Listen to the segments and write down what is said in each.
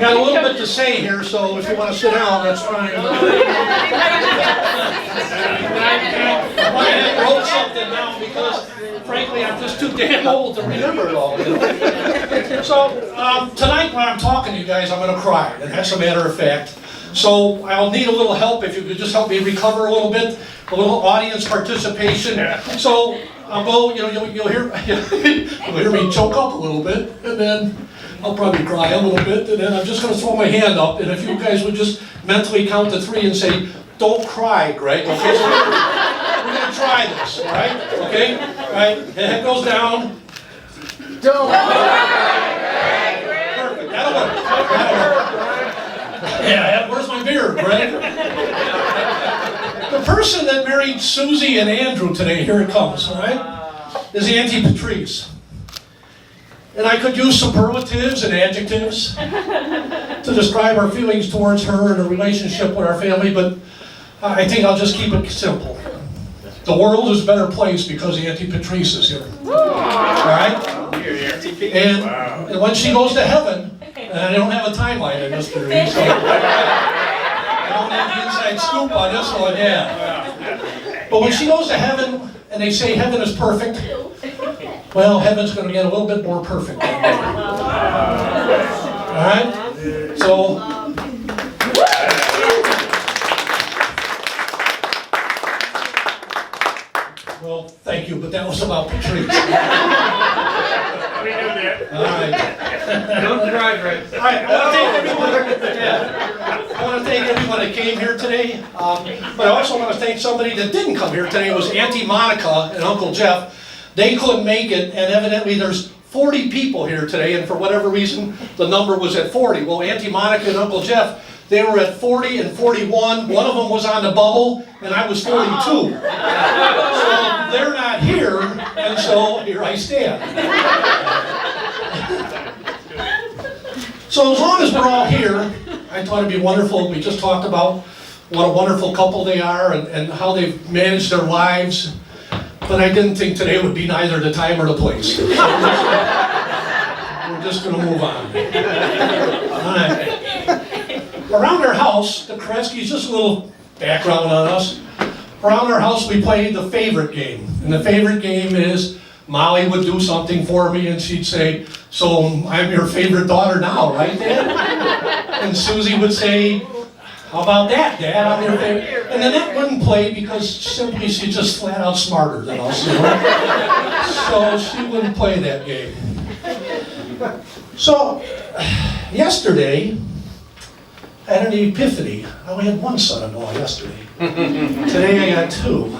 got a little bit to say here, so if you want to sit down, that's fine. I wrote something down because, frankly, I'm just too damn old to remember it all. So, tonight when I'm talking to you guys, I'm going to cry, and that's a matter of fact. So, I'll need a little help if you could just help me recover a little bit, a little audience participation. So, I'll go, you'll hear me choke up a little bit, and then I'll probably cry a little bit, and then I'm just going to throw my hand up, and if you guys would just mentally count to 3 and say, "Don't cry, Greg," okay? So we're going to try this, all right? Okay? All right, head goes down. Don't cry, Greg! Perfect, that'll work. Yeah, where's my beard, Greg? The person that married Susie and Andrew today, here it comes, all right, is Auntie Patrice. And I could use superlatives and adjectives to describe our feelings towards her and her relationship with our family, but I think I'll just keep it simple. The world is a better place because Auntie Patrice is here. All right? And when she goes to heaven, and I don't have a timeline in this theory, so I don't have the inside scoop on this one, yeah. But when she goes to heaven, and they say heaven is perfect, well, heaven's going to get a little bit more perfect. All right? So, well, thank you, but that was about Patrice. We knew that. All right. Don't cry, Greg. All right, I want to thank everyone that came here today, but I also want to thank somebody that didn't come here today. It was Auntie Monica and Uncle Jeff. They couldn't make it, and evidently there's 40 people here today, and for whatever reason, the number was at 40. Well, Auntie Monica and Uncle Jeff, they were at 40 and 41. One of them was on the bubble, and I was 42. So they're not here, and so here I stand. So as long as we're all here, I thought it'd be wonderful. We just talked about what a wonderful couple they are and how they've managed their lives. But I didn't think today would be neither the time or the place. So we're just going to move on. All right. Around our house, the Kuretskis, just a little background on us. Around our house, we played the favorite game. And the favorite game is Molly would do something for me and she'd say, "So I'm your favorite daughter now, right, Dad?" And Susie would say, "How about that, Dad? I'm your favorite." And Annette wouldn't play because simply she's just flat out smarter than us, you know? So she wouldn't play that game. So yesterday, I had an epiphany. I only had one son-in-law yesterday. Today I got 2.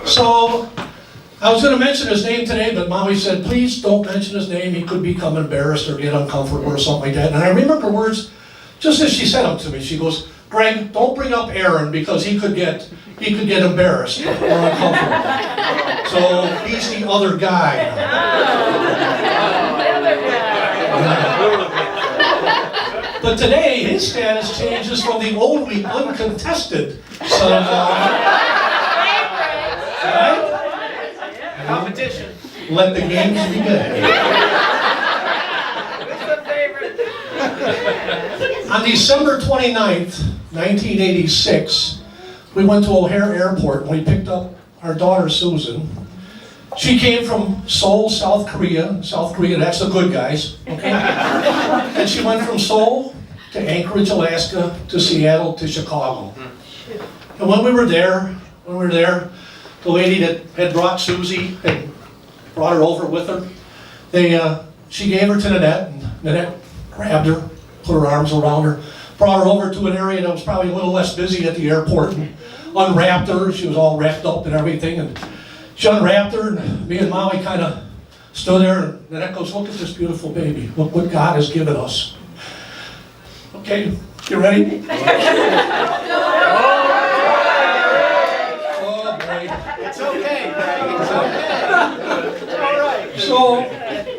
So I was going to mention his name today, but Mommy said, "Please don't mention his name. He could become embarrassed or get uncomfortable or something like that." And I remember words just as she said them to me. She goes, "Greg, don't bring up Aaron because he could get embarrassed or uncomfortable. So he's the other guy." But today, his status changes from the only uncontested son-in-law. Right? Competition. Let the games begin. On December 29th, 1986, we went to O'Hare Airport and we picked up our daughter, Susan. She came from Seoul, South Korea. South Korea, that's the good guys. Okay? And she went from Seoul to Anchorage, Alaska, to Seattle, to Chicago. And when we were there, the lady that had brought Susie had brought her over with her. She gave her to Nanette, and Nanette grabbed her, put her arms around her, brought her over to an area that was probably a little less busy at the airport, and unwrapped her. She was all wrapped up and everything, and she unwrapped her, and me and Molly kind of stood there, and Nanette goes, "Look at this beautiful baby. Look what God has given us." Okay, you ready? Oh boy. It's okay, Greg. It's okay. All right.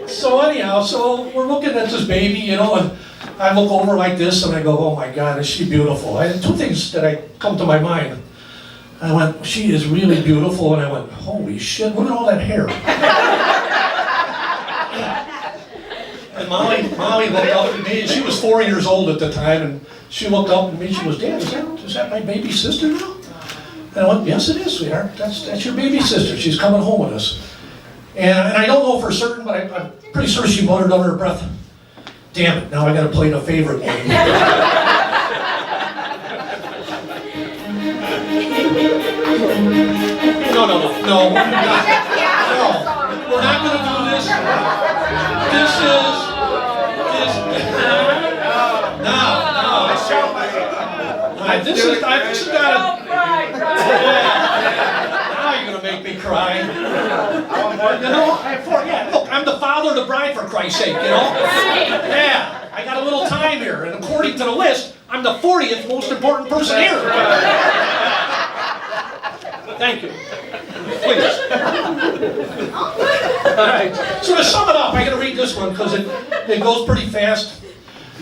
So anyhow, so we're looking at this baby, you know, and I look over like this and I go, "Oh my God, is she beautiful?" I had 2 things that come to my mind. I went, "She is really beautiful," and I went, "Holy shit, look at all that hair." And Molly looked up at me, and she was 4 years old at the time, and she looked up at me, she goes, Dad, is that my baby sister now? And I went, yes it is, sweetheart, that's your baby sister, she's coming home with us. And I don't know for certain, but I'm pretty sure she muttered under her breath, damn it, now I gotta play the favorite game. No, we're not gonna do this. This is gotta. Now you're gonna make me cry. Look, I'm the father of the bride, for Christ's sake, Yeah, I got a little time here, and according to the list, I'm the 40th most important person here. Thank you. Please. All right. So to sum it up, I got to read this one because it goes pretty fast.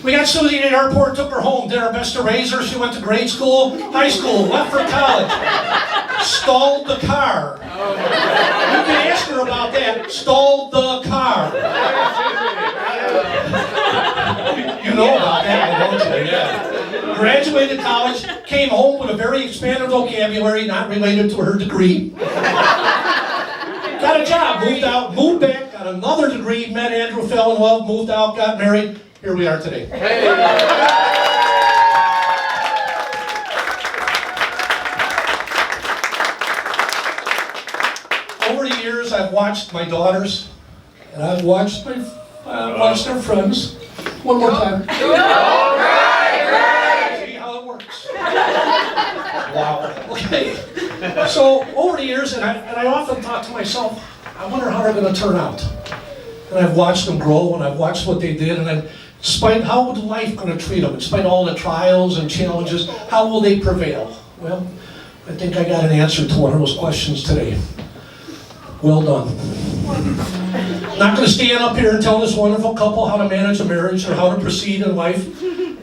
We got Susie at the airport, took her home, did our best to raise her. She went to grade school, high school, left for college, stalled the car. You can ask her about that. Stalled the car. You know about that, don't you? Yeah. Graduated college, came home with a very expanded vocabulary, not related to her degree. Got a job, moved out, moved back, got another degree, met Andrew, fell in love, moved out, got married. Here we are today. Hey. Over the years, I've watched my daughters, and I've watched their friends. One more time. See how it works. Wow. Okay. So over the years, and I often thought to myself, I wonder how they're going to turn out. And I've watched them grow, and I've watched what they did, and despite how is life going to treat them, despite all the trials and challenges, how will they prevail? Well, I think I got an answer to one of those questions today. Well done. Not going to stand up here and tell this wonderful couple how to manage a marriage or how to proceed in life.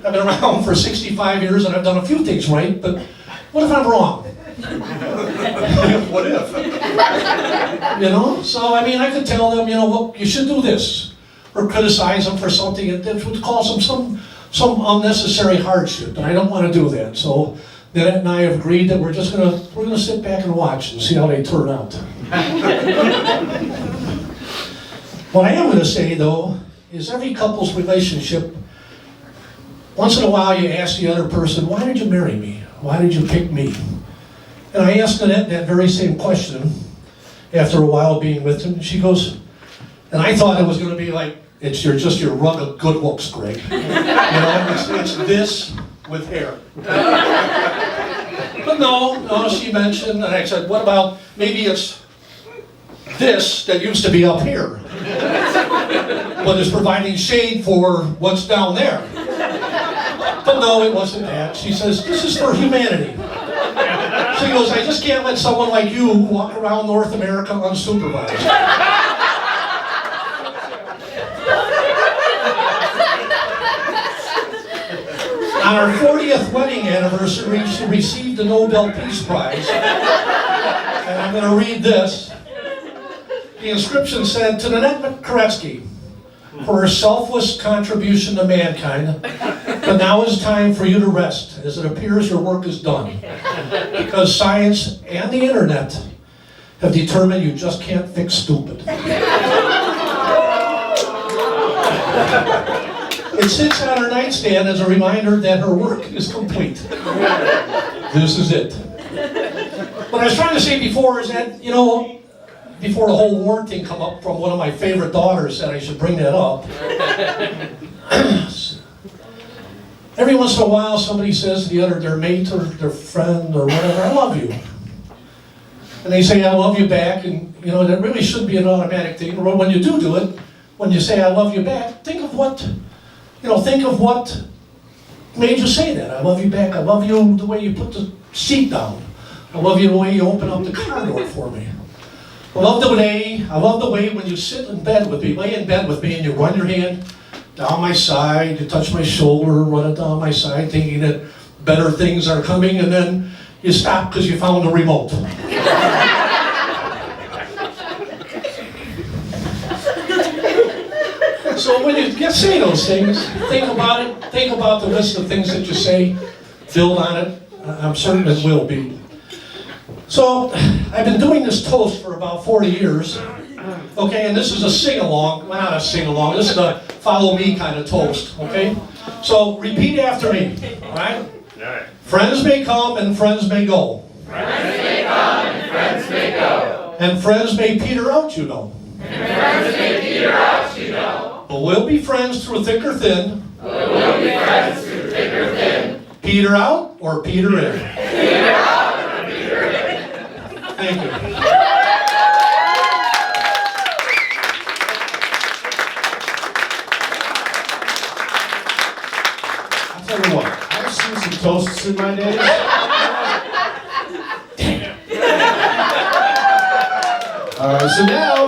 I've been around for 65 years and I've done a few things right, but what if I'm wrong? What if? So I mean, I could tell them, look, you should do this, or criticize them for something that would cause them some unnecessary hardship, and I don't want to do that. So Nanette and I have agreed that we're gonna sit back and watch and see how they turn out. What I am going to say, though, is every couple's relationship, once in a while you ask the other person, why did you marry me? Why did you pick me? And I asked Nanette that very same question after a while being with him. She goes, and I thought it was going to be like, it's just your rug of good looks, Greg. It's this with hair. But no, she mentioned, and I said, what about, maybe it's this that used to be up here, but is providing shade for what's down there. But no, it wasn't that. She says, this is for humanity. She goes, I just can't let someone like you walk around North America unsupervised. On our 40th wedding anniversary, she received the Nobel Peace Prize. And I'm going to read this. The inscription said, to Gregg Kuretski, for her selfless contribution to mankind, but now is time for you to rest, as it appears your work is done. Because science and the internet have determined you just can't fix stupid. It sits on her nightstand as a reminder that her work is complete. This is it. What I was trying to say before is that, before the whole war thing come up from one of my favorite daughters, said I should bring that up. Every once in a while somebody says to the other, their mate or their friend or whatever, I love you. And they say, I love you back, and that really should be an automatic thing. Or when you do it, when you say I love you back, think of what made you say that. I love you back. I love you the way you put the seat down. I love you the way you open up the car door for me. I love the way when you sit in bed with me, lay in bed with me, and you run your hand down my side, you touch my shoulder, run it down my side, thinking that better things are coming, and then you stop because you found the remote. So So when you get say those things, think about it. Think about the list of things that you say. Build on it. I'm certain it will be. So I've been doing this toast for about 40 years. Okay, and this is a sing-along. Well, not a sing-along. This is a follow me kind of toast. Okay? So repeat after me. All right? Friends may come and friends may go. Friends may come and friends may go. And friends may peter out, you know. And friends may peter out, you know. But we'll be friends through thick or thin. But we'll be friends through thick or thin. Peter out or peter in. Peter out or peter in. Thank you. I'll tell you what, I've seen some toasts in my day. All right, so now